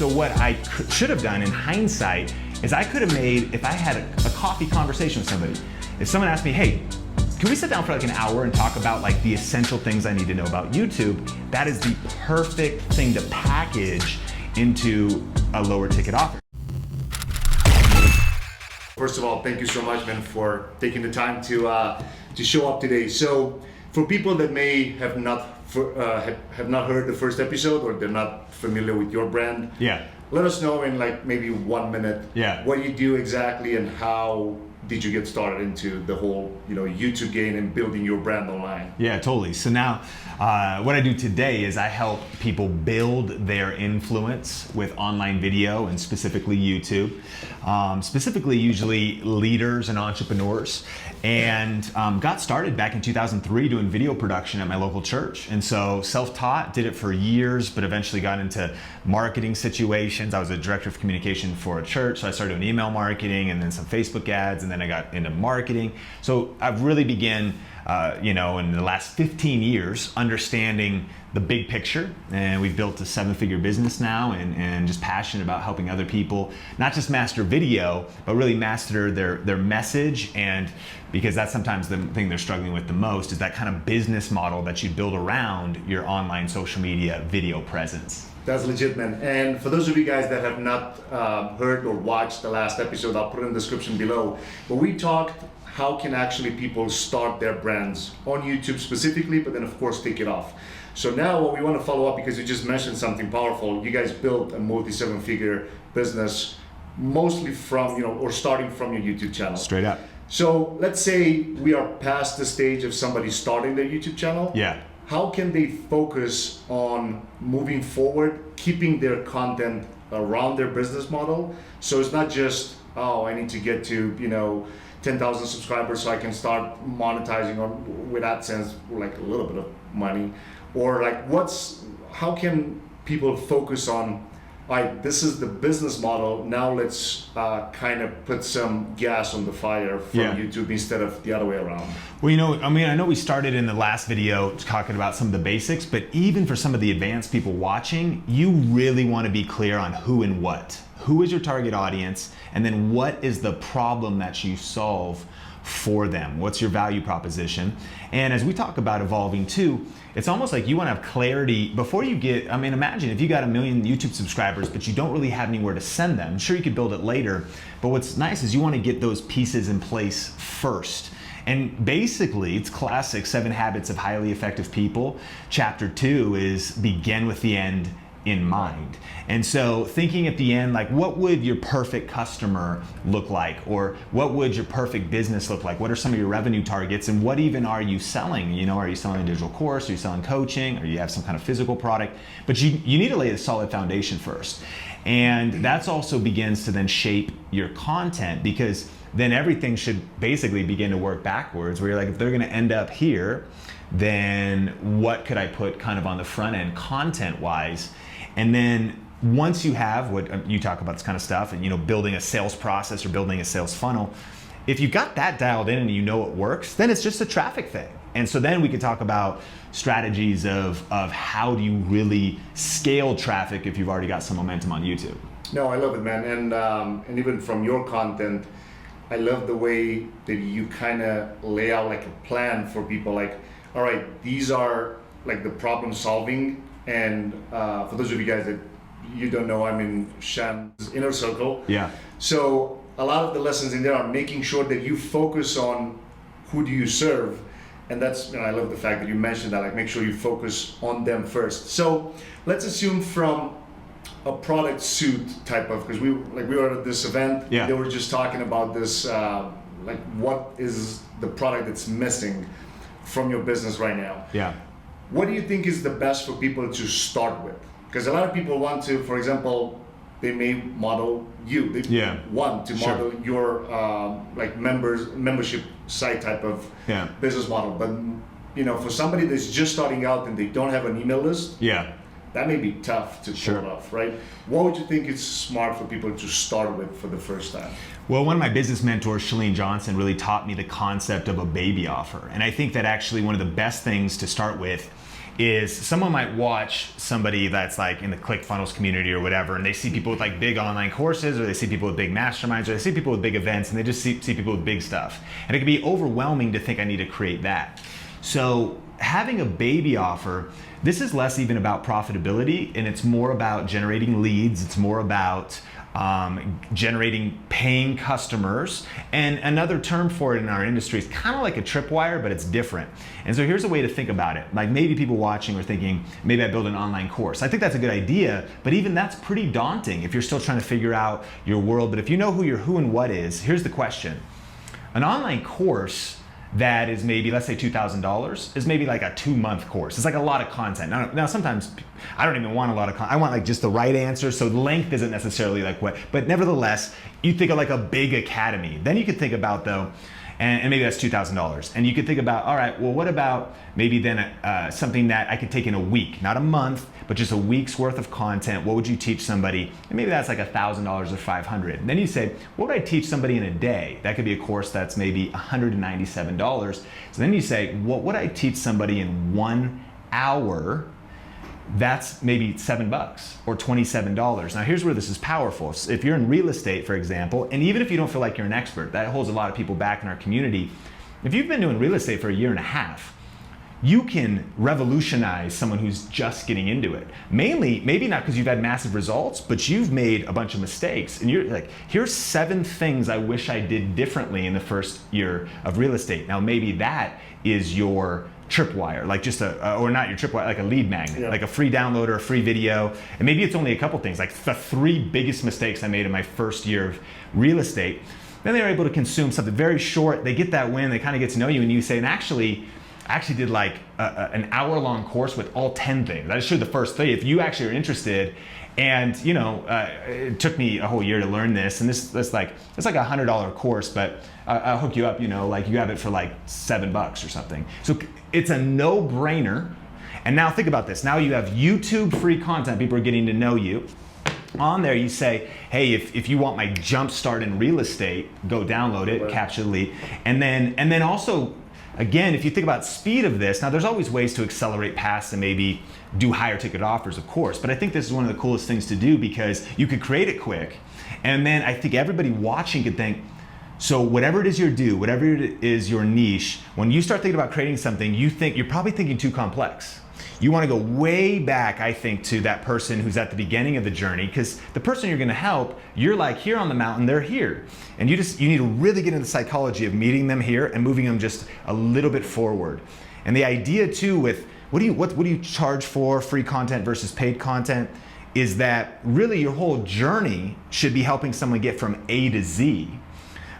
so what I should have done in hindsight is I could have made, if I had a coffee conversation with somebody, if someone asked me, hey, can we sit down for like an hour and talk about like the essential things I need to know about YouTube? That is the perfect thing to package into a lower ticket offer. First of all, thank you so much, man, for taking the time to show up today. So, for people that may have not heard the first episode, or they're not familiar with your brand, let us know in like maybe 1 minute what you do exactly and how did you get started into the whole YouTube game and building your brand online. Yeah, totally. So now what I do today is I help people build their influence with online video and specifically YouTube, specifically usually leaders and entrepreneurs, and got started back in 2003 doing video production at my local church. And so self-taught, did it for years, but eventually got into marketing situations. I was a director of communication for a church, so I started doing email marketing and then some Facebook ads, and then I got into marketing. So I've really began, in the last 15 years, understanding the big picture, and we've built a 7-figure business now, and just passionate about helping other people not just master video, but really master their message. And because that's sometimes the thing they're struggling with the most, is that kind of business model that you build around your online social media video presence. That's legit, man. And for those of you guys that have not heard or watched the last episode, I'll put it in the description below. But we talked how can actually people start their brands on YouTube specifically, but then of course take it off. So now what we want to follow up, because you just mentioned something powerful. You guys built a multi-7-figure business mostly from, or starting from your YouTube channel. Straight up. So let's say we are past the stage of somebody starting their YouTube channel. Yeah. How can they focus on moving forward, keeping their content around their business model? So it's not just, oh, I need to get to, 10,000 subscribers so I can start monetizing with AdSense, like a little bit of money. Or like how can people focus on, all right, this is the business model, now let's kind of put some gas on the fire from YouTube instead of the other way around? Well, I know we started in the last video talking about some of the basics, but even for some of the advanced people watching, you really want to be clear on who and what. Who is your target audience? And then what is the problem that you solve for them? What's your value proposition? And as we talk about evolving too, it's almost like you want to have clarity before you get, imagine if you got 1 million YouTube subscribers, but you don't really have anywhere to send them. Sure, you could build it later, but what's nice is you want to get those pieces in place first. And basically, it's classic 7 Habits of Highly Effective People. Chapter 2 is begin with the end in mind. And so thinking at the end, like what would your perfect customer look like? Or what would your perfect business look like? What are some of your revenue targets? And what even are you selling? Are you selling a digital course? Are you selling coaching? Or you have some kind of physical product? But you need to lay a solid foundation first. And that's also begins to then shape your content, because then everything should basically begin to work backwards, where you're like, if they're gonna end up here, then what could I put kind of on the front end content wise? And then once you have what you talk about, this kind of stuff, and building a sales process or building a sales funnel, if you've got that dialed in and you know it works, then it's just a traffic thing. And so then we could talk about strategies of how do you really scale traffic if you've already got some momentum on YouTube. No, I love it, man. And even from your content, I love the way that you kind of lay out like a plan for people. Like, all right, these are like the problem solving. And for those of you guys that you don't know, I'm in Sham's inner circle. Yeah. So a lot of the lessons in there are making sure that you focus on who do you serve. And that's, I love the fact that you mentioned that, like make sure you focus on them first. So let's assume from a product suit type of, because we were at this event, they were just talking about this, like what is the product that's missing from your business right now? Yeah. What do you think is the best for people to start with? Because a lot of people want to, for example, they may model you. They want to model your like membership site type of business model. But for somebody that's just starting out and they don't have an email list, that may be tough to pull it off, right? What would you think is smart for people to start with for the first time? Well, one of my business mentors, Chalene Johnson, really taught me the concept of a baby offer. And I think that actually one of the best things to start with is someone might watch somebody that's like in the ClickFunnels community or whatever, and they see people with like big online courses, or they see people with big masterminds, or they see people with big events, and they just see people with big stuff. And it can be overwhelming to think I need to create that. So having a baby offer, this is less even about profitability, and it's more about generating leads. It's more about generating paying customers. And another term for it in our industry is kind of like a tripwire, but it's different. And so here's a way to think about it. Like maybe people watching are thinking, maybe I build an online course. I think that's a good idea, but even that's pretty daunting if you're still trying to figure out your world. But if you know who your who and what is, here's the question. An online course that is maybe, let's say $2,000, is maybe like a 2-month course. It's like a lot of content. Now sometimes I don't even want a lot of content. I want like just the right answer, so length isn't necessarily like what, but nevertheless, you think of like a big academy. Then you could think about though, and maybe that's $2,000. And you could think about, all right, well, what about maybe then something that I could take in a week, not a month, but just a week's worth of content. What would you teach somebody? And maybe that's like $1,000 or $500. And then you say, what would I teach somebody in a day? That could be a course that's maybe $197. So then you say, what would I teach somebody in 1 hour? That's maybe $7 or $27. Now here's where this is powerful. So if you're in real estate, for example, and even if you don't feel like you're an expert, that holds a lot of people back in our community. If you've been doing real estate for 1.5 years, you can revolutionize someone who's just getting into it. Mainly, maybe not because you've had massive results, but you've made a bunch of mistakes. And you're like, here's 7 things I wish I did differently in the first year of real estate. Now maybe that is your tripwire, like just or not your tripwire, like a lead magnet, like a free download or a free video. And maybe it's only a couple things, like the 3 biggest mistakes I made in my first year of real estate. Then they're able to consume something very short. They get that win, they kind of get to know you, and you say, and I actually did like an hour-long course with all 10 things. I just showed the first 3. If you actually are interested, and you know, it took me a whole year to learn this, and it's like a $100 course, but I'll hook you up, you know, like you have it for like $7 or something. So it's a no-brainer. And now think about this. Now you have YouTube free content. People are getting to know you. On there you say, hey, if you want my jump start in real estate, go download it, capture the lead. And then also, again, if you think about speed of this, now there's always ways to accelerate past and maybe do higher ticket offers, of course, but I think this is one of the coolest things to do because you could create it quick. And then I think everybody watching could think, so whatever it is you do, whatever it is your niche, when you start thinking about creating something, you're probably thinking too complex. You want to go way back, I think, to that person who's at the beginning of the journey, because the person you're going to help, you're like here on the mountain, they're here. And you need to really get into the psychology of meeting them here and moving them just a little bit forward. And the idea too with what do you charge for free content versus paid content is that really your whole journey should be helping someone get from A to Z.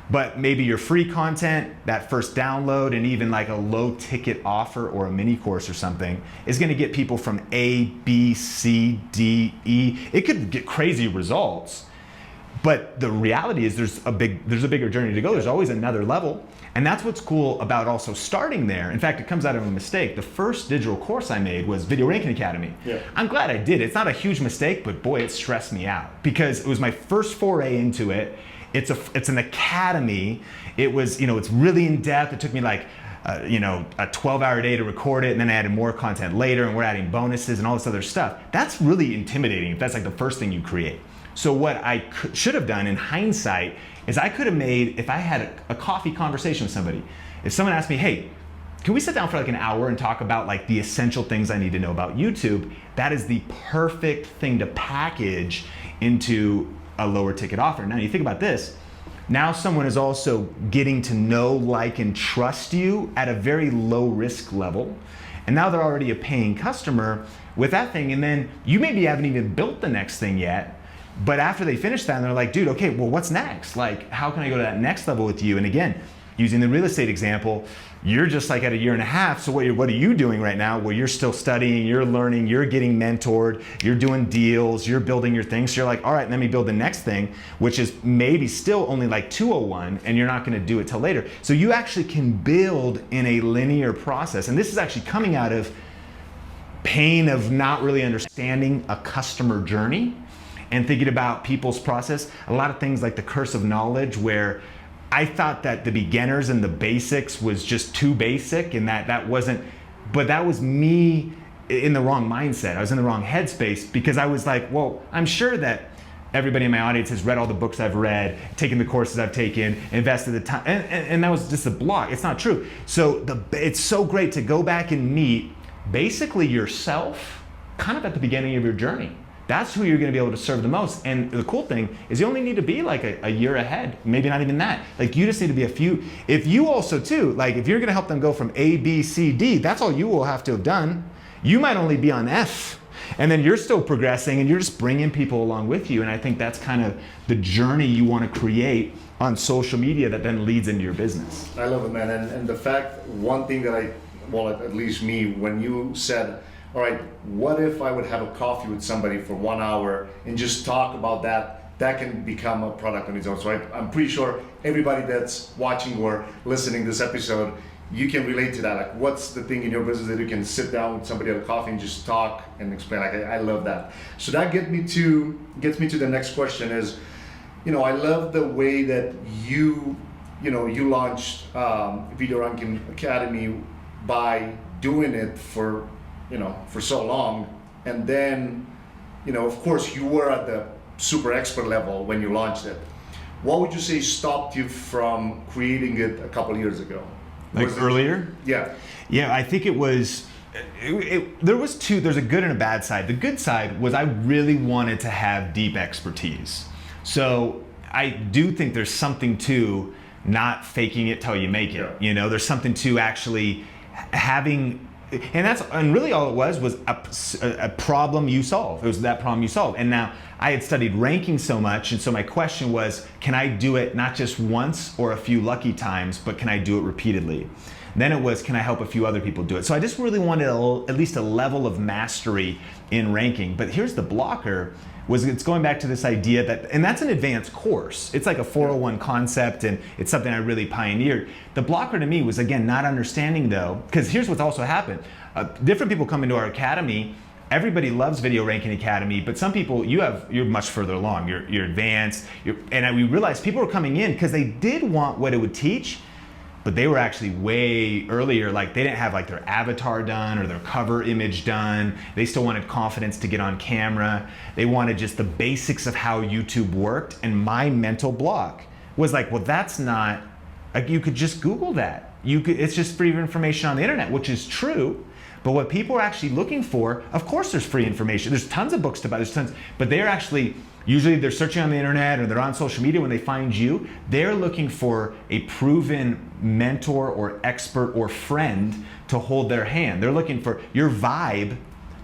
But maybe your free content, that first download, and even like a low ticket offer or a mini course or something is going to get people from A, B, C, D, E. It could get crazy results, but the reality is there's a bigger journey to go. There's always another level, and that's what's cool about also starting there. In fact, it comes out of a mistake. The first digital course I made was Video Ranking Academy. Yeah. I'm glad I did. It's not a huge mistake, but boy, it stressed me out because it was my first foray into it. It's an academy. It was, you know, it's really in depth. It took me like, you know, a 12-hour day to record it, and then I added more content later, and we're adding bonuses and all this other stuff. That's really intimidating if that's like the first thing you create. So what I should have done in hindsight is I could have made, if I had a coffee conversation with somebody, if someone asked me, hey, can we sit down for like an hour and talk about like the essential things I need to know about YouTube? That is the perfect thing to package into a lower ticket offer. Now you think about this, now someone is also getting to know, like, and trust you at a very low risk level. And now they're already a paying customer with that thing. And then you maybe haven't even built the next thing yet, but after they finish that, they're like, dude, okay, well, what's next? Like, how can I go to that next level with you? And again, using the real estate example, you're just like at 1.5 years. So what are you doing right now? Well, you're still studying, you're learning, you're getting mentored, you're doing deals, you're building your things. So you're like, all right, let me build the next thing, which is maybe still only like 201, and you're not going to do it till later. So you actually can build in a linear process. And this is actually coming out of pain of not really understanding a customer journey and thinking about people's process. A lot of things like the curse of knowledge, where I thought that the beginners and the basics was just too basic, and that wasn't, but that was me in the wrong mindset. I was in the wrong headspace because I was like, well, I'm sure that everybody in my audience has read all the books I've read, taken the courses I've taken, invested the time, and that was just a block. It's not true. So it's so great to go back and meet basically yourself kind of at the beginning of your journey. That's who you're going to be able to serve the most. And the cool thing is you only need to be like a year ahead, maybe not even that. Like you just need to be a few. If you also too, like if you're going to help them go from A, B, C, D, that's all you will have to have done. You might only be on F. And then you're still progressing and you're just bringing people along with you. And I think that's kind of the journey you want to create on social media that then leads into your business. I love it, man. And the fact, one thing that at least me, when you said, all right, what if I would have a coffee with somebody for 1 hour and just talk about that can become a product on its own. So I'm pretty sure everybody that's watching or listening this episode, you can relate to that. Like, what's the thing in your business that you can sit down with somebody at a coffee and just talk and explain? Like, I love that. So that gets me to the next question is, I love the way that you launched Video Ranking Academy by doing it for so long. And then, of course you were at the super expert level when you launched it. What would you say stopped you from creating it a couple of years ago? Like earlier? Yeah. Yeah, I think it was, there's a good and a bad side. The good side was I really wanted to have deep expertise. So I do think there's something to not faking it till you make it. Yeah. There's something to actually having, and really all it was a problem you solve. It was that problem you solve. And now I had studied ranking so much, and so my question was, can I do it not just once or a few lucky times, but can I do it repeatedly? Then it was, can I help a few other people do it? So I just really wanted at least a level of mastery in ranking. But here's the blocker, it's going back to this idea that, and that's an advanced course. It's like a 401 concept, and it's something I really pioneered. The blocker to me was, again, not understanding though, because here's what's also happened. Different people come into our academy. Everybody loves Video Ranking Academy, but some people, you're much further along. You're advanced, and we realized people were coming in because they did want what it would teach, but they were actually way earlier. Like they didn't have like their avatar done or their cover image done. They still wanted confidence to get on camera. They wanted just the basics of how YouTube worked. And my mental block was like, well, that's not, like you could just Google that. It's just free information on the internet, which is true. But what people are actually looking for, of course there's free information. There's tons of books to buy, but they're actually, usually they're searching on the internet or they're on social media. When they find you, they're looking for a proven mentor or expert or friend to hold their hand. They're looking for, your vibe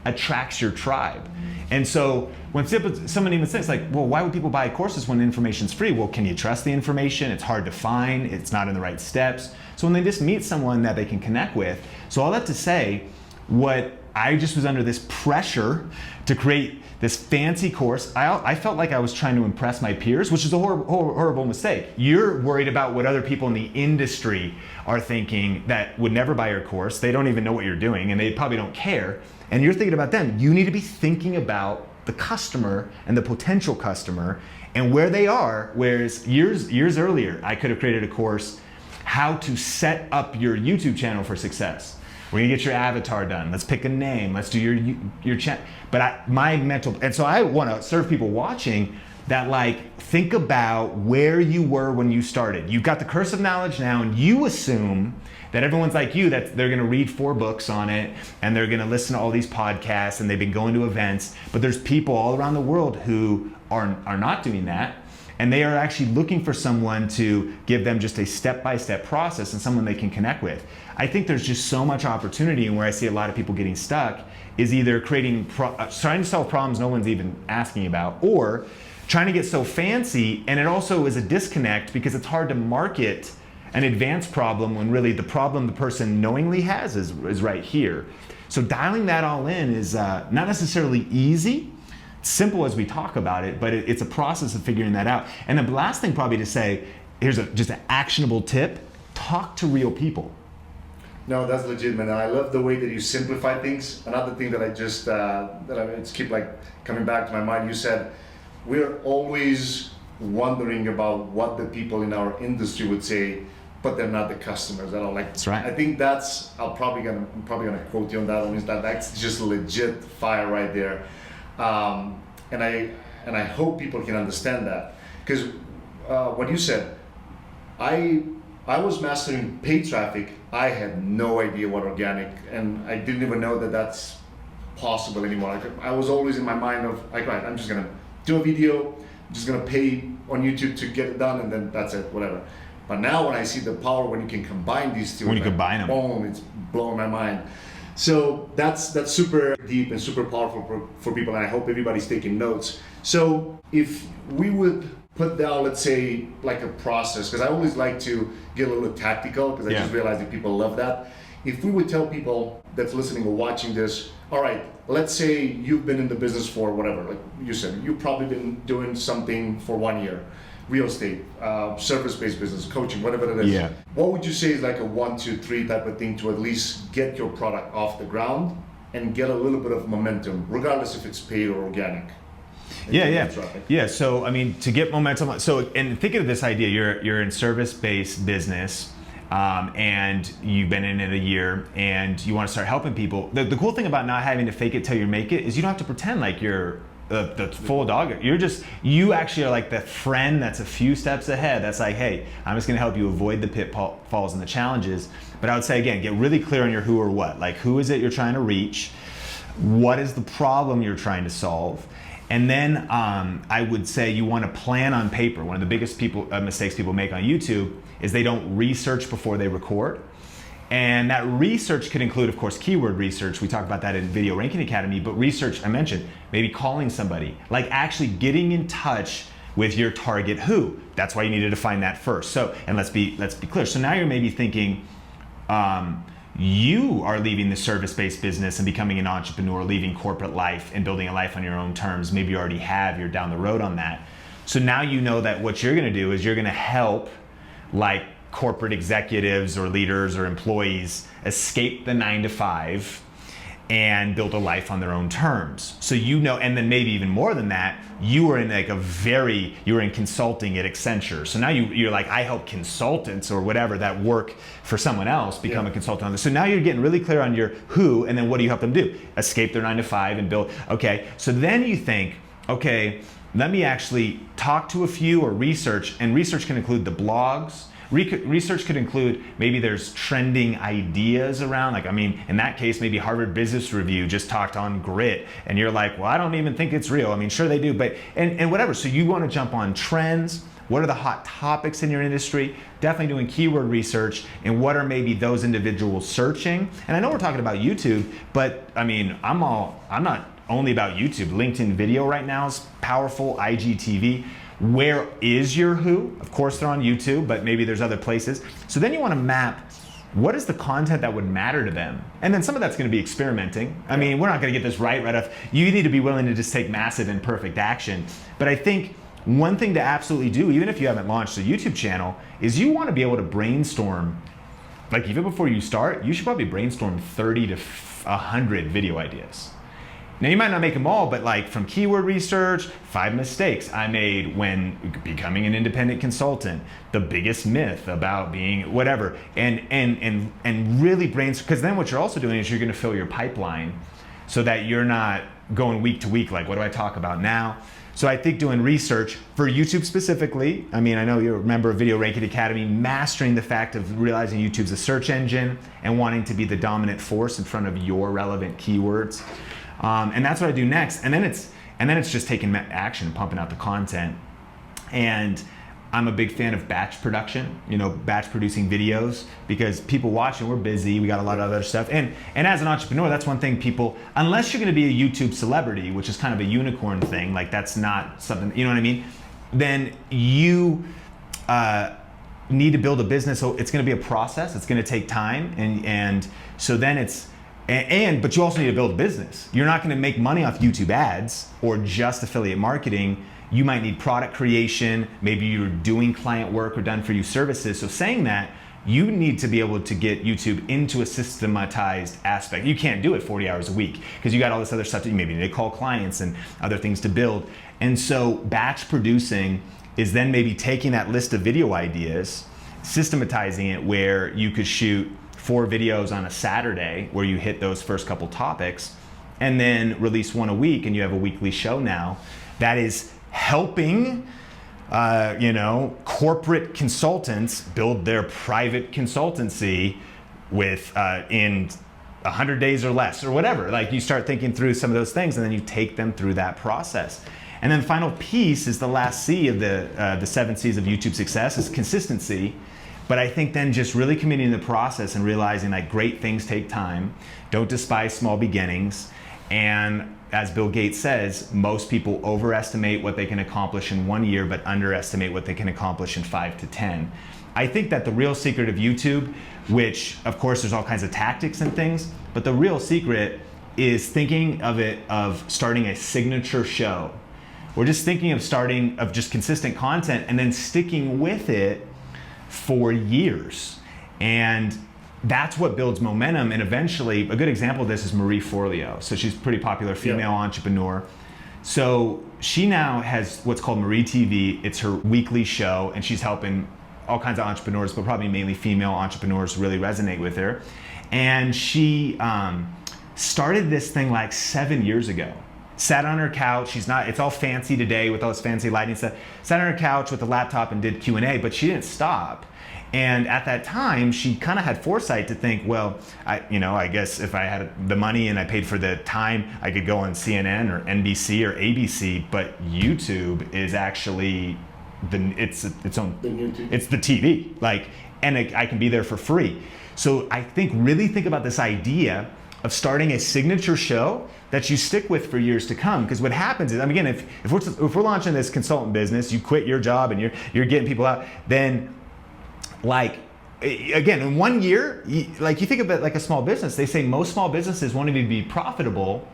attracts your tribe. And so when someone even says like, well, why would people buy courses when the information's free? Well, can you trust the information? It's hard to find, it's not in the right steps. So when they just meet someone that they can connect with. So all that to say, what I just was under this pressure to create this fancy course. I felt like I was trying to impress my peers, which is a horrible mistake. You're worried about what other people in the industry are thinking that would never buy your course. They don't even know what you're doing and they probably don't care. And you're thinking about them. You need to be thinking about the customer and the potential customer and where they are. Whereas years earlier, I could have created a course, how to set up your YouTube channel for success. We're gonna get your avatar done. Let's pick a name. Let's do your channel. But my mental, and so I want to serve people watching that, like, think about where you were when you started. You've got the curse of knowledge now, and you assume that everyone's like you, that they're gonna read 4 books on it, and they're gonna listen to all these podcasts, and they've been going to events. But there's people all around the world who are not doing that. And they are actually looking for someone to give them just a step-by-step process and someone they can connect with. I think there's just so much opportunity, and where I see a lot of people getting stuck is either trying to solve problems no one's even asking about, or trying to get so fancy, and it also is a disconnect because it's hard to market an advanced problem when really the problem the person knowingly has is right here. So dialing that all in is not necessarily easy. Simple as we talk about it, but it's a process of figuring that out. And the last thing probably to say, here's just an actionable tip, talk to real people. No, that's legitimate. I love the way that you simplify things. Another thing that I just keep like coming back to my mind, you said, we're always wondering about what the people in our industry would say, but they're not the customers at all. Like, That's right. I think that's, I'm probably gonna quote you on that one, is that's just legit fire right there. And I hope people can understand that, because what you said, I was mastering paid traffic. I had no idea what organic, and I didn't even know that that's possible anymore. Like, I was always in my mind of like, right, I'm just gonna do a video, I'm just gonna pay on YouTube to get it done, and then that's it, whatever. But now when I see the power when you can combine these two, When you combine them, boom, it's blowing my mind. So that's super deep and super powerful for people, and I hope everybody's taking notes. So if we would put down, let's say, like a process, because I always like to get a little tactical, because I just realized that people love that. If we would tell people that's listening or watching this, all right, let's say you've been in the business for whatever, like you said, you've probably been doing something for 1 year, real estate, service-based business, coaching, whatever it is. Yeah. What would you say is like a 1, 2, 3 type of thing to at least get your product off the ground and get a little bit of momentum, regardless if it's paid or organic? Yeah. So I mean, to get momentum. So, and think of this idea: you're in service-based business, and you've been in it a year, and you want to start helping people. The cool thing about not having to fake it till you make it is you don't have to pretend like you're the full dog. You actually are like the friend that's a few steps ahead. That's like, hey, I'm just going to help you avoid the pitfalls and the challenges. But I would say again, get really clear on your who or what. Like, who is it you're trying to reach? What is the problem you're trying to solve? And then I would say you want to plan on paper. One of the biggest mistakes people make on YouTube is they don't research before they record. And that research could include, of course, keyword research. We talked about that in Video Ranking Academy, but research, I mentioned, maybe calling somebody, like actually getting in touch with your target who. That's why you need to define that first. So, and let's be clear. So now you're maybe thinking, you are leaving the service-based business and becoming an entrepreneur, leaving corporate life and building a life on your own terms. Maybe you already have, you're down the road on that. So now you know that what you're gonna do is you're gonna help like corporate executives or leaders or employees escape the 9-to-5 and build a life on their own terms. So you know, and then maybe even more than that, you were in like you were in consulting at Accenture. So now you're like, I help consultants or whatever that work for someone else become a consultant on this. So now you're getting really clear on your who, and then what do you help them do? Escape their 9-to-5 and build, okay. So then you think, okay, let me actually talk to a few or research, and research can include the blogs. Research could include, maybe there's trending ideas around, like, I mean, in that case, maybe Harvard Business Review just talked on grit, and you're like, well, I don't even think it's real. I mean, sure they do, but, and whatever. So you want to jump on trends. What are the hot topics in your industry? Definitely doing keyword research, and what are maybe those individuals searching? And I know we're talking about YouTube, but I mean, I'm not only about YouTube. LinkedIn video right now is powerful, IGTV. Where is your who? Of course they're on YouTube, but maybe there's other places. So then you want to map, what is the content that would matter to them? And then some of that's going to be experimenting. I mean, we're not going to get this right off. You need to be willing to just take massive and perfect action. But I think one thing to absolutely do, even if you haven't launched a YouTube channel, is you want to be able to brainstorm. Like, even before you start, you should probably brainstorm 30 to 100 video ideas. Now, you might not make them all, but like from keyword research, 5 mistakes I made when becoming an independent consultant, the biggest myth about being whatever, and really brainstorm, because then what you're also doing is you're going to fill your pipeline so that you're not going week to week, like, what do I talk about now? So I think doing research for YouTube specifically, I mean, I know you're a member of Video Ranking Academy, mastering the fact of realizing YouTube's a search engine and wanting to be the dominant force in front of your relevant keywords. And that's what I do next. And then it's just taking action and pumping out the content. And I'm a big fan of batch production, batch producing videos, because people watching, we're busy, we got a lot of other stuff. And as an entrepreneur, that's one thing people, unless you're gonna be a YouTube celebrity, which is kind of a unicorn thing, like that's not something, you know what I mean? Then you need to build a business. So it's gonna be a process, it's gonna take time. And so then but you also need to build a business. You're not gonna make money off YouTube ads or just affiliate marketing. You might need product creation. Maybe you're doing client work or done for you services. So saying that, you need to be able to get YouTube into a systematized aspect. You can't do it 40 hours a week because you got all this other stuff that you maybe need to call clients and other things to build. And so batch producing is then maybe taking that list of video ideas systematizing it where you could shoot 4 videos on a Saturday where you hit those first couple topics and then release 1 a week, and you have a weekly show now that is helping corporate consultants build their private consultancy with in 100 days or less or whatever. Like, you start thinking through some of those things and then you take them through that process. And then the final piece is the last C of the 7 C's of YouTube success is consistency. But I think then just really committing to the process and realizing that great things take time. Don't despise small beginnings. And as Bill Gates says, most people overestimate what they can accomplish in 1 year, but underestimate what they can accomplish in 5 to 10. I think that the real secret of YouTube, which of course there's all kinds of tactics and things, but the real secret is thinking of starting a signature show. We're just thinking of just consistent content and then sticking with it for years. And that's what builds momentum. And eventually, a good example of this is Marie Forleo. So she's a pretty popular female entrepreneur. So she now has what's called Marie TV. It's her weekly show, and she's helping all kinds of entrepreneurs, but probably mainly female entrepreneurs really resonate with her. And she started this thing like 7 years ago. Sat on her couch. It's all fancy today with all this fancy lighting stuff. Sat on her couch with a laptop and did Q&A, but she didn't stop. And at that time, she kind of had foresight to think, well, I guess if I had the money and I paid for the time, I could go on CNN or NBC or ABC. But YouTube is actually it's the TV. And I can be there for free. So I really think about this idea of starting a signature show that you stick with for years to come. Because what happens is, again, if we're launching this consultant business, you quit your job and you're getting people out, then again, in 1 year, you think of it like a small business. They say most small businesses won't even be profitable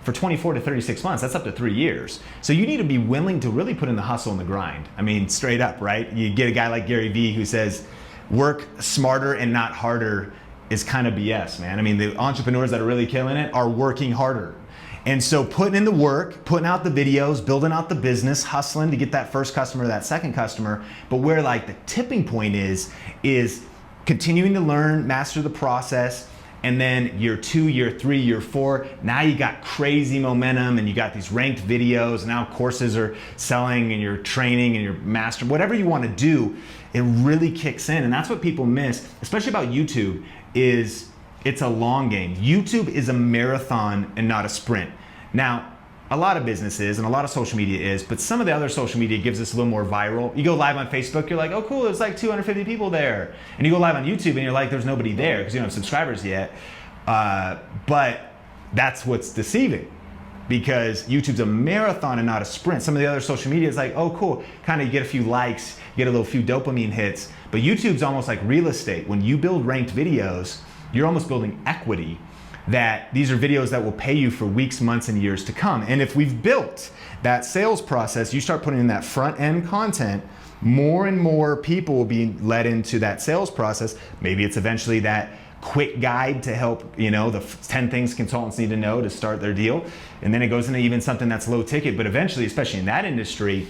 for 24 to 36 months. That's up to 3 years. So you need to be willing to really put in the hustle and the grind. Straight up, right? You get a guy like Gary Vee who says, work smarter and not harder is kind of BS, man. The entrepreneurs that are really killing it are working harder. And so putting in the work, putting out the videos, building out the business, hustling to get that first customer, that second customer. But where the tipping point is continuing to learn, master the process, and then year 2, year 3, year 4, now you got crazy momentum and you got these ranked videos, and now courses are selling and you're training and you're mastering, whatever you want to do, it really kicks in. And that's what people miss, especially about YouTube, is it's a long game. YouTube is a marathon and not a sprint. Now, a lot of businesses and a lot of social media is, but some of the other social media gives us a little more viral. You go live on Facebook, you're like, oh cool, there's 250 people there. And you go live on YouTube and you're like, there's nobody there because you don't have subscribers yet. But that's what's deceiving, because YouTube's a marathon and not a sprint. Some of the other social media is like, oh cool, kind of you get a few likes, you get a few dopamine hits. But YouTube's almost like real estate. When you build ranked videos, you're almost building equity, that these are videos that will pay you for weeks, months, and years to come. And if we've built that sales process, you start putting in that front end content, more and more people will be led into that sales process. Maybe it's eventually that quick guide to help, the 10 things consultants need to know to start their deal. And then it goes into even something that's low ticket. But eventually, especially in that industry,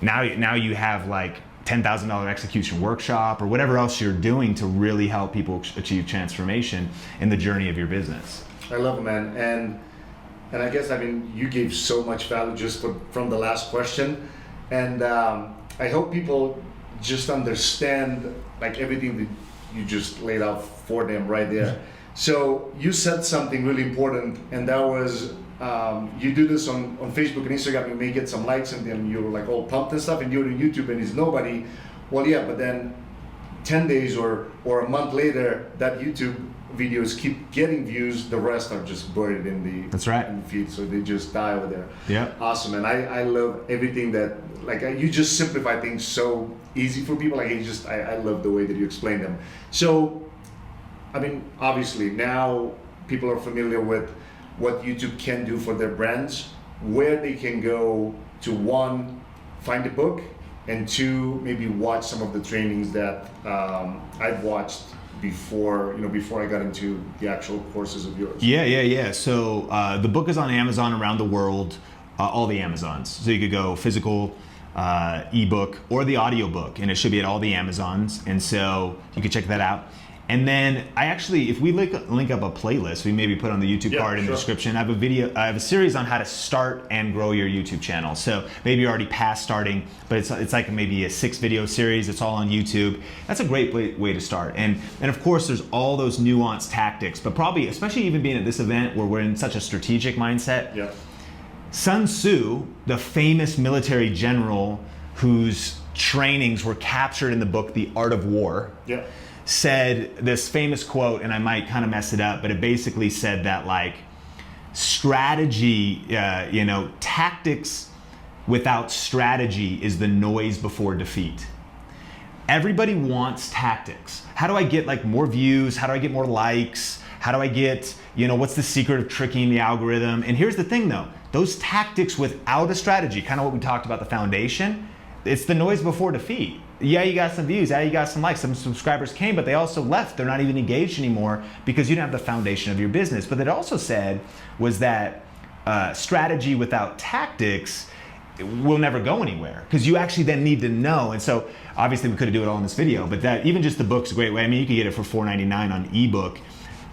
now you have $10,000 execution workshop or whatever else you're doing to really help people achieve transformation in the journey of your business. I love it, man. And I guess, you gave so much value just from the last question. And I hope people just understand everything that you just laid out for them right there. So you said something really important, and that was, you do this on Facebook and Instagram, you may get some likes, and then you're all pumped and stuff, and you're on YouTube and it's nobody. Well, yeah, but then 10 days or a month later, that YouTube videos keep getting views, the rest are just buried in the, that's right, in the feed, so they just die over there. Yeah. Awesome, and I love everything that, you just simplify things so easy for people. I love the way that you explain them. So, obviously now people are familiar with what YouTube can do for their brands, where they can go to, 1, find the book, and 2, maybe watch some of the trainings that I've watched before I got into the actual courses of yours. Yeah. So the book is on Amazon around the world, all the Amazons. So you could go physical, ebook or the audiobook, and it should be at all the Amazons, and so you can check that out. And then I actually, if we link up a playlist, we maybe put on the YouTube card in the description. I have a series on how to start and grow your YouTube channel. So maybe you're already past starting, but it's like maybe a 6-video series. It's all on YouTube. That's a great way to start. And of course, there's all those nuanced tactics, but probably, especially even being at this event where we're in such a strategic mindset. Yeah. Sun Tzu, the famous military general whose trainings were captured in the book, The Art of War. Yeah. Said this famous quote, and I might kind of mess it up, but it basically said that like strategy, tactics without strategy is the noise before defeat. Everybody wants tactics. How do I get like more views? How do I get more likes? How do I get, what's the secret of tricking the algorithm? And here's the thing though, those tactics without a strategy, kind of what we talked about the foundation, it's the noise before defeat. Yeah, you got some views, yeah, you got some likes, some subscribers came, but they also left. They're not even engaged anymore because you don't have the foundation of your business. But it also said was that strategy without tactics will never go anywhere because you actually then need to know. And so obviously we could do it all in this video, but that even just the book's a great way. I mean, you can get it for $4.99 on ebook.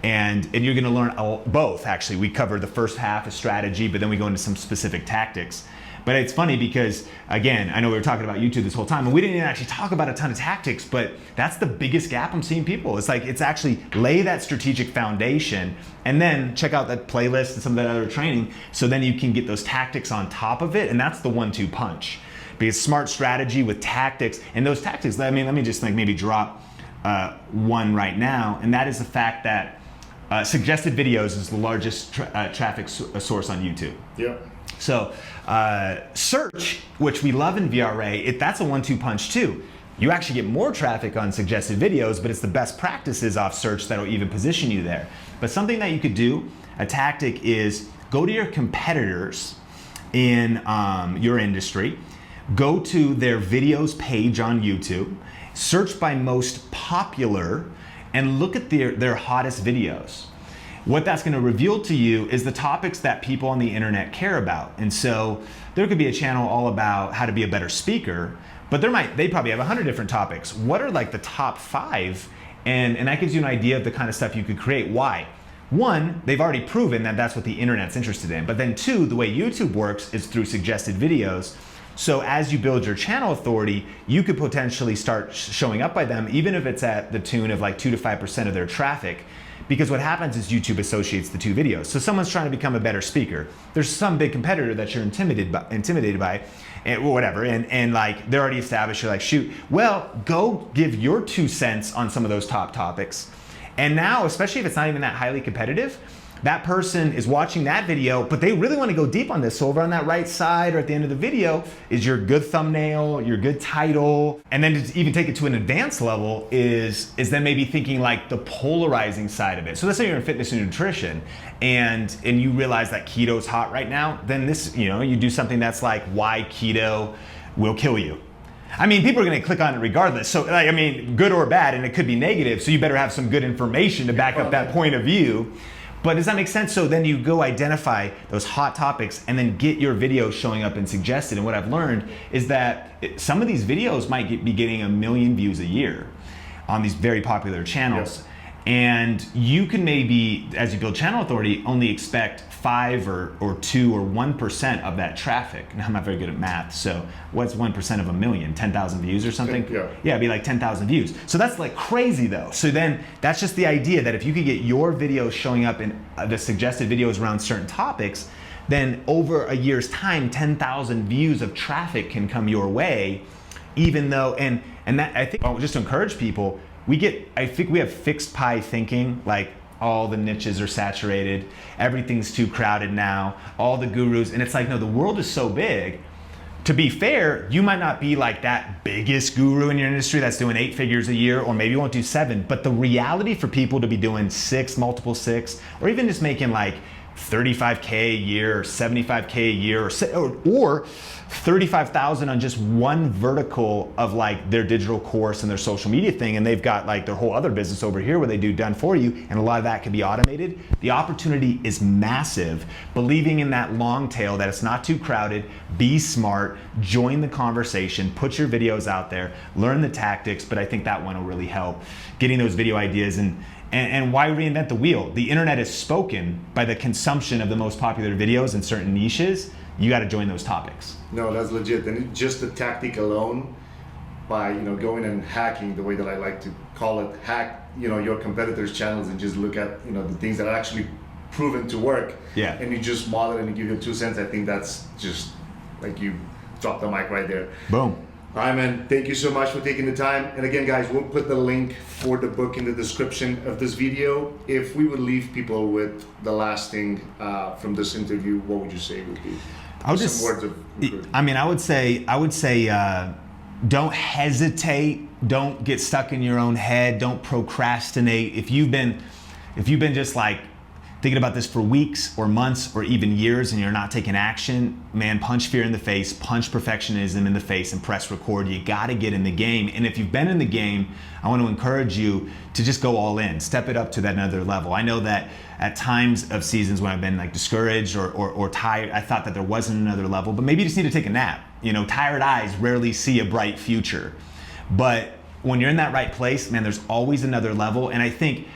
And you're gonna learn both, actually. We cover the first half of strategy, but then we go into some specific tactics. But it's funny because, again, I know we were talking about YouTube this whole time, and we didn't even actually talk about a ton of tactics, but that's the biggest gap I'm seeing people. It's like, it's actually lay that strategic foundation, and then check out that playlist and some of that other training, so then you can get those tactics on top of it, and that's the 1-2 punch. Because smart strategy with tactics, and those tactics, I mean, let me just like maybe drop one right now, and that is the fact that suggested videos is the largest traffic source on YouTube. Yeah. So search, which we love in VRA, that's a 1-2 punch too. You actually get more traffic on suggested videos, but it's the best practices off search that'll even position you there. But something that you could do, a tactic, is go to your competitors in your industry, go to their videos page on YouTube, search by most popular, and look at their hottest videos. What that's gonna reveal to you is the topics that people on the internet care about. And so there could be a channel all about how to be a better speaker, but they probably have 100 different topics. What are like the top 5? And that gives you an idea of the kind of stuff you could create. Why? One, they've already proven that that's what the internet's interested in. But then two, the way YouTube works is through suggested videos. So as you build your channel authority, you could potentially start showing up by them, even if it's at the tune of like 2 to 5% of their traffic. Because what happens is YouTube associates the two videos. So someone's trying to become a better speaker. There's some big competitor that you're intimidated by and whatever, and like they're already established. You're like, shoot, well, go give your 2 cents on some of those top topics. And now, especially if it's not even that highly competitive, that person is watching that video, but they really want to go deep on this. So over on that right side or at the end of the video is your good thumbnail, your good title. And then to even take it to an advanced level is then maybe thinking like the polarizing side of it. So let's say you're in fitness and nutrition and you realize that keto's hot right now, then this, you do something that's like why keto will kill you. I mean, people are going to click on it regardless. So, like, I mean, good or bad, and it could be negative. So you better have some good information to back up that point of view. But does that make sense? So then you go identify those hot topics and then get your videos showing up and suggested. And what I've learned is that some of these videos might be getting 1 million views a year on these very popular channels. Yes. And you can maybe, as you build channel authority, only expect 5 or 2 or 1% of that traffic. Now, I'm not very good at math, so what's 1% of 1 million? 10,000 views or something? Yeah, it'd be like 10,000 views. So that's like crazy though. So then that's just the idea that if you could get your videos showing up in the suggested videos around certain topics, then over a year's time, 10,000 views of traffic can come your way, even though, and that, I think, just to encourage people, I think we have fixed pie thinking, like all the niches are saturated, everything's too crowded now, all the gurus, and it's like, no, the world is so big. To be fair, you might not be like that biggest guru in your industry that's doing 8 figures a year, or maybe you won't do 7, but the reality for people to be doing 6, multiple 6, or even just making like 35K a year or 75K a year or 35,000 on just one vertical of like their digital course and their social media thing, and they've got like their whole other business over here where they do done for you, and a lot of that can be automated. The opportunity is massive. Believing in that long tail, that it's not too crowded, be smart, join the conversation, put your videos out there, learn the tactics, but I think that one will really help getting those video ideas. And why reinvent the wheel? The internet is spoken by the consumption of the most popular videos in certain niches. You got to join those topics. No, that's legit. And just the tactic alone, by going and hacking, the way that I like to call it, hack your competitors' channels and just look at the things that are actually proven to work. Yeah. And you just model it and you give your 2 cents. I think that's just like you drop the mic right there. Boom. All right, man. Thank you so much for taking the time. And again, guys, we'll put the link for the book in the description of this video. If we would leave people with the last thing from this interview, what would you say would be? Some words of encouragement. I mean, I would say, don't hesitate. Don't get stuck in your own head. Don't procrastinate. If you've been just like thinking about this for weeks or months or even years and you're not taking action, man, punch fear in the face, punch perfectionism in the face and press record. You got to get in the game. And if you've been in the game, I want to encourage you to just go all in, step it up to that another level. I know that at times of seasons when I've been like discouraged or tired, I thought that there wasn't another level, but maybe you just need to take a nap. Tired eyes rarely see a bright future. But when you're in that right place, man, there's always another level. And I think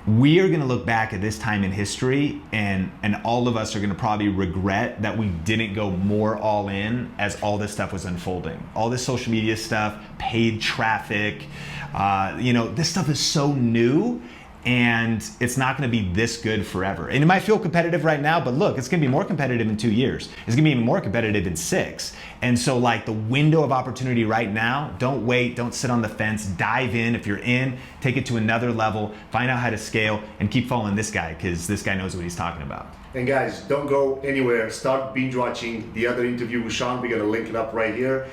we are going to look back at this time in history and all of us are going to probably regret that we didn't go more all in as all this stuff was unfolding. All this social media stuff, paid traffic, this stuff is so new and it's not going to be this good forever. And it might feel competitive right now, but look, it's going to be more competitive in 2 years. It's going to be even more competitive in 6. And so like the window of opportunity right now, don't wait, don't sit on the fence, dive in. If you're in, take it to another level, find out how to scale and keep following this guy because this guy knows what he's talking about. And guys, don't go anywhere. Start binge watching the other interview with Sean. We're going to link it up right here.